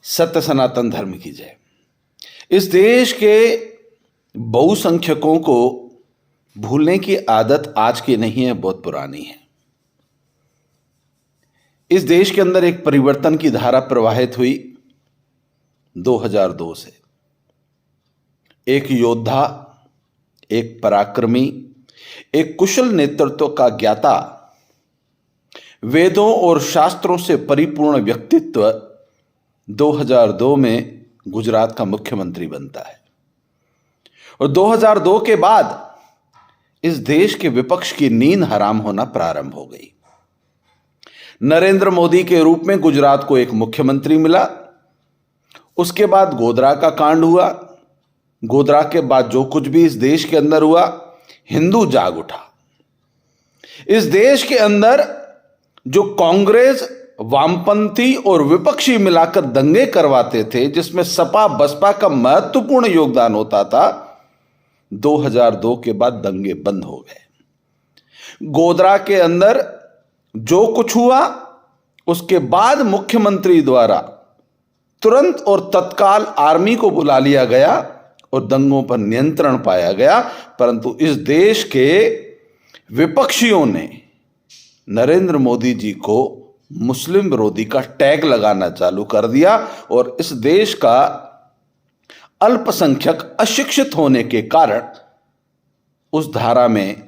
सत्य सनातन धर्म की जय। इस देश के बहुसंख्यकों को भूलने की आदत आज की नहीं है, बहुत पुरानी है। इस देश के अंदर एक परिवर्तन की धारा प्रवाहित हुई 2002 से। एक योद्धा, एक पराक्रमी, एक कुशल नेतृत्व का ज्ञाता, वेदों और शास्त्रों से परिपूर्ण व्यक्तित्व 2002 में गुजरात का मुख्यमंत्री बनता है। और 2002 के बाद इस देश के विपक्ष की नींद हराम होना प्रारंभ हो गई। नरेंद्र मोदी के रूप में गुजरात को एक मुख्यमंत्री मिला। उसके बाद गोधरा का कांड हुआ। गोधरा के बाद जो कुछ भी इस देश के अंदर हुआ, हिंदू जाग उठा। इस देश के अंदर जो कांग्रेस, वामपंथी और विपक्षी मिलाकर दंगे करवाते थे, जिसमें सपा बसपा का महत्वपूर्ण योगदान होता था, 2002 के बाद दंगे बंद हो गए। गोधरा के अंदर जो कुछ हुआ, उसके बाद मुख्यमंत्री द्वारा तुरंत और तत्काल आर्मी को बुला लिया गया और दंगों पर नियंत्रण पाया गया। परंतु इस देश के विपक्षियों ने नरेंद्र मोदी जी को मुस्लिम विरोधी का टैग लगाना चालू कर दिया और इस देश का अल्पसंख्यक अशिक्षित होने के कारण उस धारा में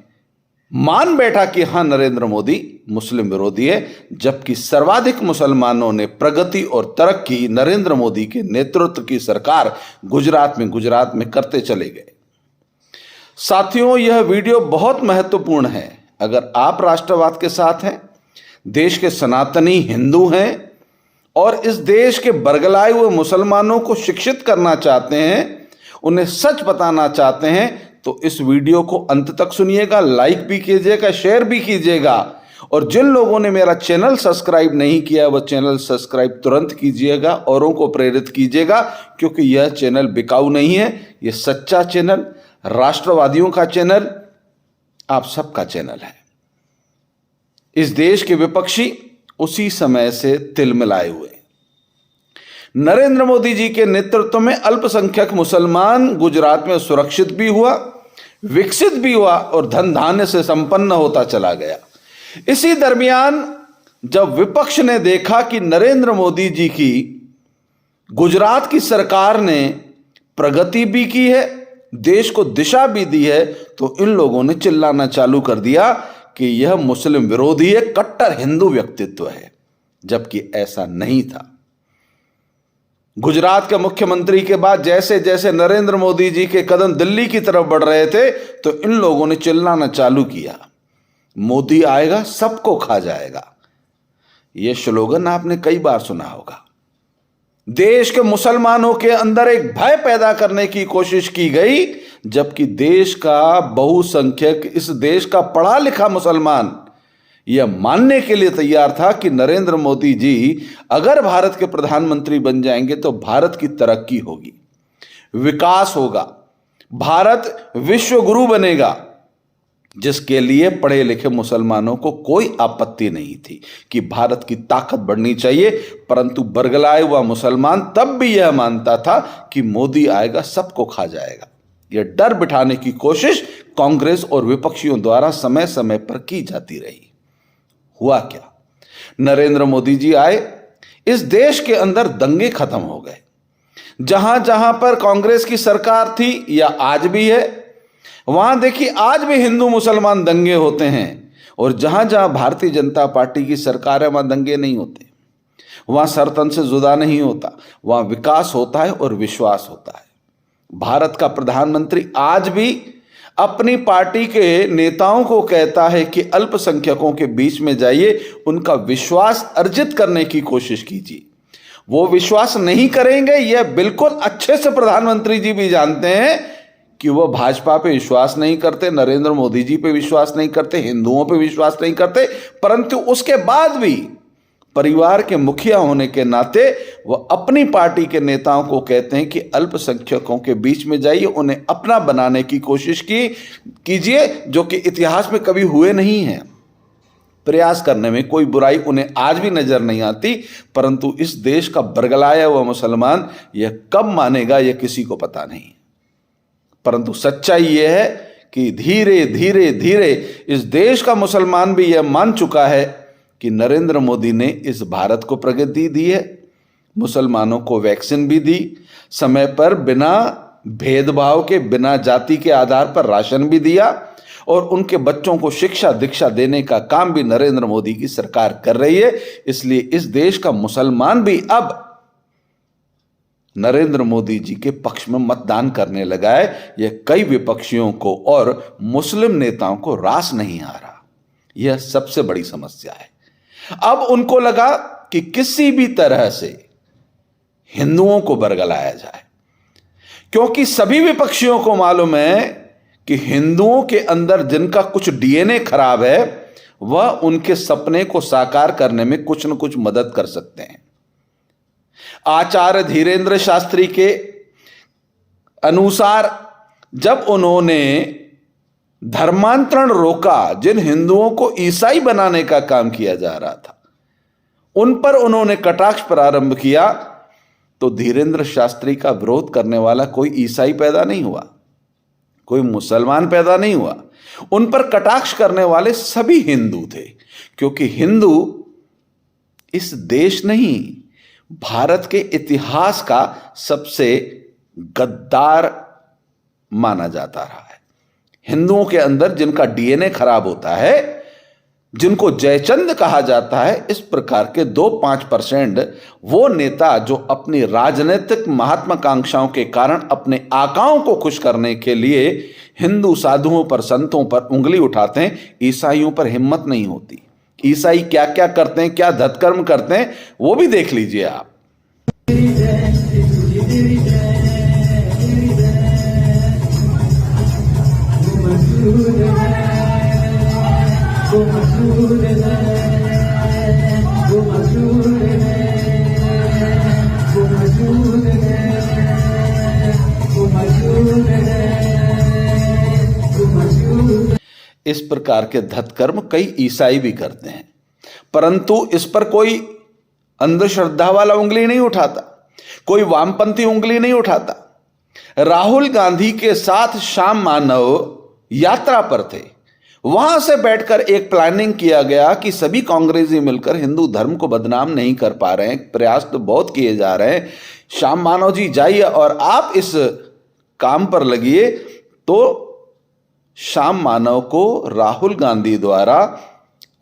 मान बैठा कि हां, नरेंद्र मोदी मुस्लिम विरोधी है, जबकि सर्वाधिक मुसलमानों ने प्रगति और तरक्की नरेंद्र मोदी के नेतृत्व की सरकार गुजरात में करते चले गए। साथियों, यह वीडियो बहुत महत्वपूर्ण है। अगर आप राष्ट्रवाद के साथ हैं, देश के सनातनी हिंदू हैं और इस देश के बरगलाए हुए मुसलमानों को शिक्षित करना चाहते हैं, उन्हें सच बताना चाहते हैं, तो इस वीडियो को अंत तक सुनिएगा, लाइक भी कीजिएगा, शेयर भी कीजिएगा। और जिन लोगों ने मेरा चैनल सब्सक्राइब नहीं किया, वह चैनल सब्सक्राइब तुरंत कीजिएगा, औरों को प्रेरित कीजिएगा, क्योंकि यह चैनल बिकाऊ नहीं है। यह सच्चा चैनल, राष्ट्रवादियों का चैनल, आप सबका चैनल है। इस देश के विपक्षी उसी समय से तिलमिलाए हुए। नरेंद्र मोदी जी के नेतृत्व में अल्पसंख्यक मुसलमान गुजरात में सुरक्षित भी हुआ, विकसित भी हुआ और धन धान्य से संपन्न होता चला गया। इसी दरमियान जब विपक्ष ने देखा कि नरेंद्र मोदी जी की गुजरात की सरकार ने प्रगति भी की है, देश को दिशा भी दी है, तो इन लोगों ने चिल्लाना चालू कर दिया कि यह मुस्लिम विरोधी है, कट्टर हिंदू व्यक्तित्व है, जबकि ऐसा नहीं था। गुजरात के मुख्यमंत्री के बाद जैसे जैसे नरेंद्र मोदी जी के कदम दिल्ली की तरफ बढ़ रहे थे, तो इन लोगों ने चिल्लाना चालू किया, मोदी आएगा सबको खा जाएगा। यह स्लोगन आपने कई बार सुना होगा। देश के मुसलमानों के अंदर एक भय पैदा करने की कोशिश की गई, जबकि देश का बहुसंख्यक, इस देश का पढ़ा लिखा मुसलमान यह मानने के लिए तैयार था कि नरेंद्र मोदी जी अगर भारत के प्रधानमंत्री बन जाएंगे तो भारत की तरक्की होगी, विकास होगा, भारत विश्व गुरु बनेगा, जिसके लिए पढ़े लिखे मुसलमानों को कोई आपत्ति नहीं थी कि भारत की ताकत बढ़नी चाहिए। परंतु बरगलाए हुआ मुसलमान तब भी यह मानता था कि मोदी आएगा सबको खा जाएगा। यह डर बिठाने की कोशिश कांग्रेस और विपक्षियों द्वारा समय समय पर की जाती रही। हुआ क्या? नरेंद्र मोदी जी आए, इस देश के अंदर दंगे खत्म हो गए। जहां जहां पर कांग्रेस की सरकार थी या आज भी है, वहां देखिए आज भी हिंदू मुसलमान दंगे होते हैं। और जहां जहां भारतीय जनता पार्टी की सरकार है, वहां दंगे नहीं होते, वहां सरतन से जुदा नहीं होता, वहां विकास होता है और विश्वास होता है। भारत का प्रधानमंत्री आज भी अपनी पार्टी के नेताओं को कहता है कि अल्पसंख्यकों के बीच में जाइए, उनका विश्वास अर्जित करने की कोशिश कीजिए। वो विश्वास नहीं करेंगे, यह बिल्कुल अच्छे से प्रधानमंत्री जी भी जानते हैं कि वह भाजपा पे विश्वास नहीं करते, नरेंद्र मोदी जी पे विश्वास नहीं करते, हिंदुओं पे विश्वास नहीं करते। परंतु उसके बाद भी परिवार के मुखिया होने के नाते वह अपनी पार्टी के नेताओं को कहते हैं कि अल्पसंख्यकों के बीच में जाइए, उन्हें अपना बनाने की कोशिश कीजिए, जो कि इतिहास में कभी हुए नहीं हैं। प्रयास करने में कोई बुराई उन्हें आज भी नजर नहीं आती, परंतु इस देश का बरगलाया हुआ मुसलमान यह कब मानेगा यह किसी को पता नहीं। परंतु सच्चाई यह है कि धीरे धीरे धीरे इस देश का मुसलमान भी यह मान चुका है कि नरेंद्र मोदी ने इस भारत को प्रगति दी है, मुसलमानों को वैक्सीन भी दी, समय पर बिना भेदभाव के, बिना जाति के आधार पर राशन भी दिया, और उनके बच्चों को शिक्षा दीक्षा देने का काम भी नरेंद्र मोदी की सरकार कर रही है। इसलिए इस देश का मुसलमान भी अब नरेंद्र मोदी जी के पक्ष में मतदान करने लगा है। यह कई विपक्षियों को और मुस्लिम नेताओं को रास नहीं आ रहा। यह सबसे बड़ी समस्या है। अब उनको लगा कि किसी भी तरह से हिंदुओं को बरगलाया जाए, क्योंकि सभी विपक्षियों को मालूम है कि हिंदुओं के अंदर जिनका कुछ डीएनए खराब है वह उनके सपने को साकार करने में कुछ न कुछ मदद कर सकते हैं। आचार्य धीरेंद्र शास्त्री के अनुसार जब उन्होंने धर्मांतरण रोका, जिन हिंदुओं को ईसाई बनाने का काम किया जा रहा था उन पर उन्होंने कटाक्ष प्रारंभ किया, तो धीरेंद्र शास्त्री का विरोध करने वाला कोई ईसाई पैदा नहीं हुआ, कोई मुसलमान पैदा नहीं हुआ। उन पर कटाक्ष करने वाले सभी हिंदू थे, क्योंकि हिंदू इस देश नहीं भारत के इतिहास का सबसे गद्दार माना जाता रहा है। हिंदुओं के अंदर जिनका डीएनए खराब होता है, जिनको जयचंद कहा जाता है, इस प्रकार के 2-5% वो नेता जो अपनी राजनीतिक महत्वाकांक्षाओं के कारण अपने आकाओं को खुश करने के लिए हिंदू साधुओं पर, संतों पर उंगली उठाते हैं, ईसाइयों पर हिम्मत नहीं होती। ईसाई क्या क्या करते हैं, क्या धतकर्म करते हैं, वो भी देख लीजिए आप। इस प्रकार के धतकर्म कई ईसाई भी करते हैं, परंतु इस पर कोई अंधश्रद्धा वाला उंगली नहीं उठाता, कोई वामपंथी उंगली नहीं उठाता। राहुल गांधी के साथ श्याम मानव यात्रा पर थे, वहां से बैठकर एक प्लानिंग किया गया कि सभी कांग्रेसी मिलकर हिंदू धर्म को बदनाम नहीं कर पा रहे हैं, प्रयास तो बहुत किए जा रहे हैं, श्याम मानव जी जाइए और आप इस काम पर लगिए। तो श्याम मानव को राहुल गांधी द्वारा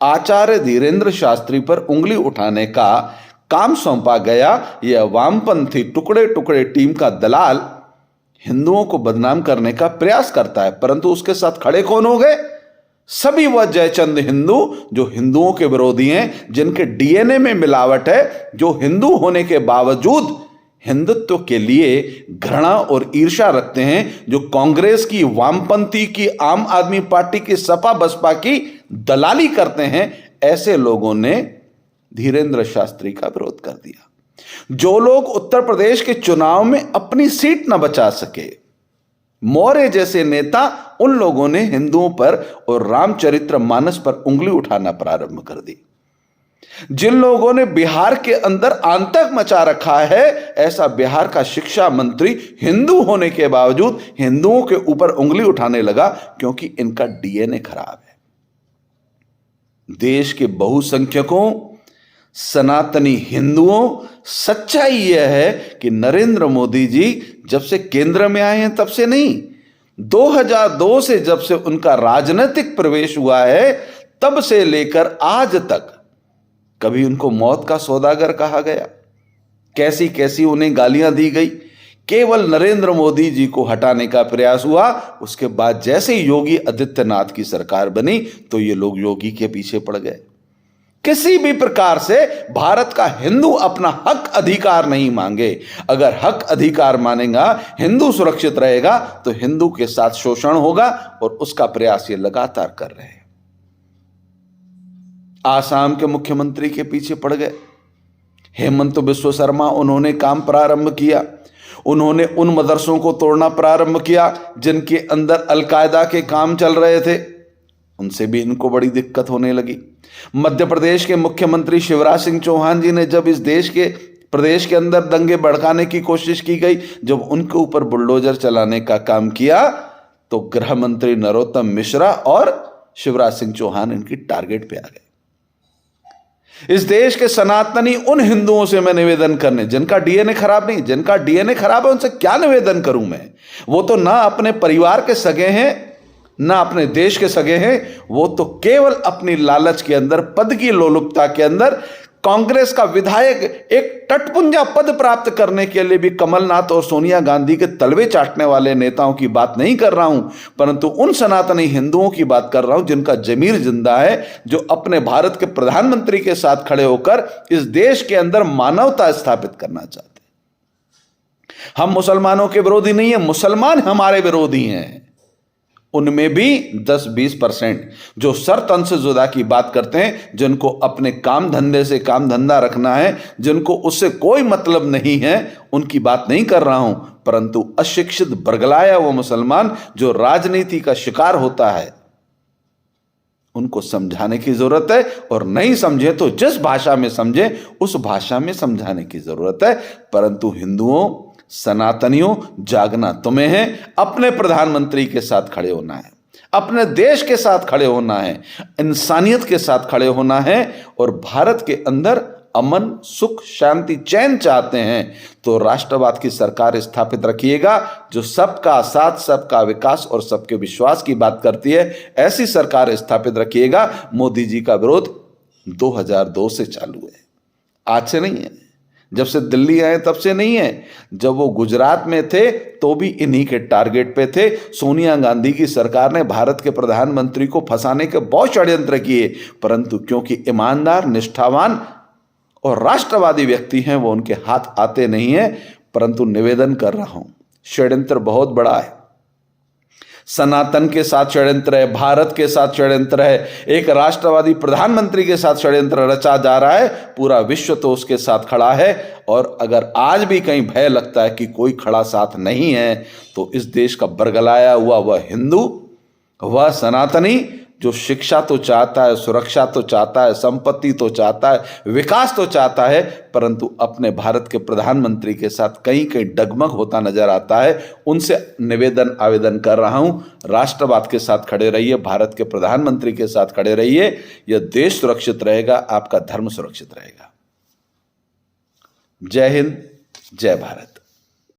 आचार्य धीरेंद्र शास्त्री पर उंगली उठाने का काम सौंपा गया। यह वामपंथी टुकड़े टुकड़े टीम का दलाल हिंदुओं को बदनाम करने का प्रयास करता है, परंतु उसके साथ खड़े कौन हो गए? सभी वह जयचंद हिंदू जो हिंदुओं के विरोधी हैं, जिनके डीएनए में मिलावट है, जो हिंदू होने के बावजूद हिंदुत्व के लिए घृणा और ईर्ष्या रखते हैं, जो कांग्रेस की, वामपंथी की, आम आदमी पार्टी की, सपा बसपा की दलाली करते हैं। ऐसे लोगों ने धीरेंद्र शास्त्री का विरोध कर दिया। जो लोग उत्तर प्रदेश के चुनाव में अपनी सीट न बचा सके, मौर्य जैसे नेता, उन लोगों ने हिंदुओं पर और रामचरितमानस पर उंगली उठाना प्रारंभ कर दी। जिन लोगों ने बिहार के अंदर आतंक मचा रखा है, ऐसा बिहार का शिक्षा मंत्री हिंदू होने के बावजूद हिंदुओं के ऊपर उंगली उठाने लगा, क्योंकि इनका डीएनए खराब है। देश के बहुसंख्यकों, सनातनी हिंदुओं, सच्चाई यह है कि नरेंद्र मोदी जी जब से केंद्र में आए हैं तब से नहीं, 2002 से जब से उनका राजनीतिक प्रवेश हुआ है तब से लेकर आज तक कभी उनको मौत का सौदागर कहा गया, कैसी कैसी उन्हें गालियां दी गई। केवल नरेंद्र मोदी जी को हटाने का प्रयास हुआ। उसके बाद जैसे ही योगी आदित्यनाथ की सरकार बनी तो ये लोग योगी के पीछे पड़ गए। किसी भी प्रकार से भारत का हिंदू अपना हक अधिकार नहीं मांगे। अगर हक अधिकार मानेगा, हिंदू सुरक्षित रहेगा, तो हिंदू के साथ शोषण होगा, और उसका प्रयास ये लगातार कर रहे हैं। आसाम के मुख्यमंत्री के पीछे पड़ गए, हेमंत बिस्व शर्मा, उन्होंने काम प्रारंभ किया। उन्होंने उन मदरसों को तोड़ना प्रारंभ किया जिनके अंदर अलकायदा के काम चल रहे थे। उनसे भी इनको बड़ी दिक्कत होने लगी। मध्य प्रदेश के मुख्यमंत्री शिवराज सिंह चौहान जी ने जब इस प्रदेश के अंदर दंगे भड़काने की कोशिश की गई, जब उनके ऊपर बुलडोजर चलाने का काम किया, तो गृह मंत्री नरोत्तम मिश्रा और शिवराज सिंह चौहान इनकी टारगेट पे आ गए। इस देश के सनातनी उन हिंदुओं से मैं निवेदन करने, जिनका डीएनए खराब नहीं, जिनका डीएनए खराब है, उनसे क्या निवेदन करूं मैं? वो तो ना अपने परिवार के सगे हैं, ना अपने देश के सगे हैं, वो तो केवल अपनी लालच के अंदर, पद की लोलुपता के अंदर कांग्रेस का विधायक, एक टटपुंजा पद प्राप्त करने के लिए भी कमलनाथ और सोनिया गांधी के तलवे चाटने वाले नेताओं की बात नहीं कर रहा हूं, परंतु उन सनातनी हिंदुओं की बात कर रहा हूं जिनका जमीर जिंदा है, जो अपने भारत के प्रधानमंत्री के साथ खड़े होकर इस देश के अंदर मानवता स्थापित करना चाहते हैं। हम मुसलमानों के विरोधी नहीं है, मुसलमान हमारे विरोधी हैं। उनमें भी 10-20% जो सर तन से जुदा की बात करते हैं, जिनको अपने काम धंधे से काम धंधा रखना है, जिनको उससे कोई मतलब नहीं है, उनकी बात नहीं कर रहा हूं, परंतु अशिक्षित बरगलाया वो मुसलमान जो राजनीति का शिकार होता है, उनको समझाने की जरूरत है। और नहीं समझे तो जिस भाषा में समझे उस भाषा में समझाने की जरूरत है। परंतु हिंदुओं, सनातनियों, जागना तुम्हें है, अपने प्रधानमंत्री के साथ खड़े होना है, अपने देश के साथ खड़े होना है, इंसानियत के साथ खड़े होना है। और भारत के अंदर अमन, सुख, शांति, चैन चाहते हैं तो राष्ट्रवाद की सरकार स्थापित रखिएगा, जो सबका साथ, सबका विकास और सबके विश्वास की बात करती है। ऐसी सरकार स्थापित रखिएगा। मोदी जी का विरोध 2002 से चालू है, आज से नहीं है। जब से दिल्ली आए तब से नहीं है। जब वो गुजरात में थे तो भी इन्हीं के टारगेट पे थे। सोनिया गांधी की सरकार ने भारत के प्रधानमंत्री को फंसाने के बहुत षड्यंत्र किए, परंतु क्योंकि ईमानदार, निष्ठावान और राष्ट्रवादी व्यक्ति हैं, वो उनके हाथ आते नहीं है। परंतु निवेदन कर रहा हूं, षड्यंत्र बहुत बड़ा है। सनातन के साथ षड्यंत्र है, भारत के साथ षड्यंत्र है, एक राष्ट्रवादी प्रधानमंत्री के साथ षड्यंत्र रचा जा रहा है। पूरा विश्व तो उसके साथ खड़ा है। और अगर आज भी कहीं भय लगता है कि कोई खड़ा साथ नहीं है, तो इस देश का बरगलाया हुआ वह हिंदू, वह सनातनी, जो शिक्षा तो चाहता है, सुरक्षा तो चाहता है, संपत्ति तो चाहता है, विकास तो चाहता है, परंतु अपने भारत के प्रधानमंत्री के साथ कहीं कहीं डगमग होता नजर आता है, उनसे निवेदन आवेदन कर रहा हूं, राष्ट्रवाद के साथ खड़े रहिए, भारत के प्रधानमंत्री के साथ खड़े रहिए। यह देश सुरक्षित रहेगा, आपका धर्म सुरक्षित रहेगा। जय हिंद, जय भारत।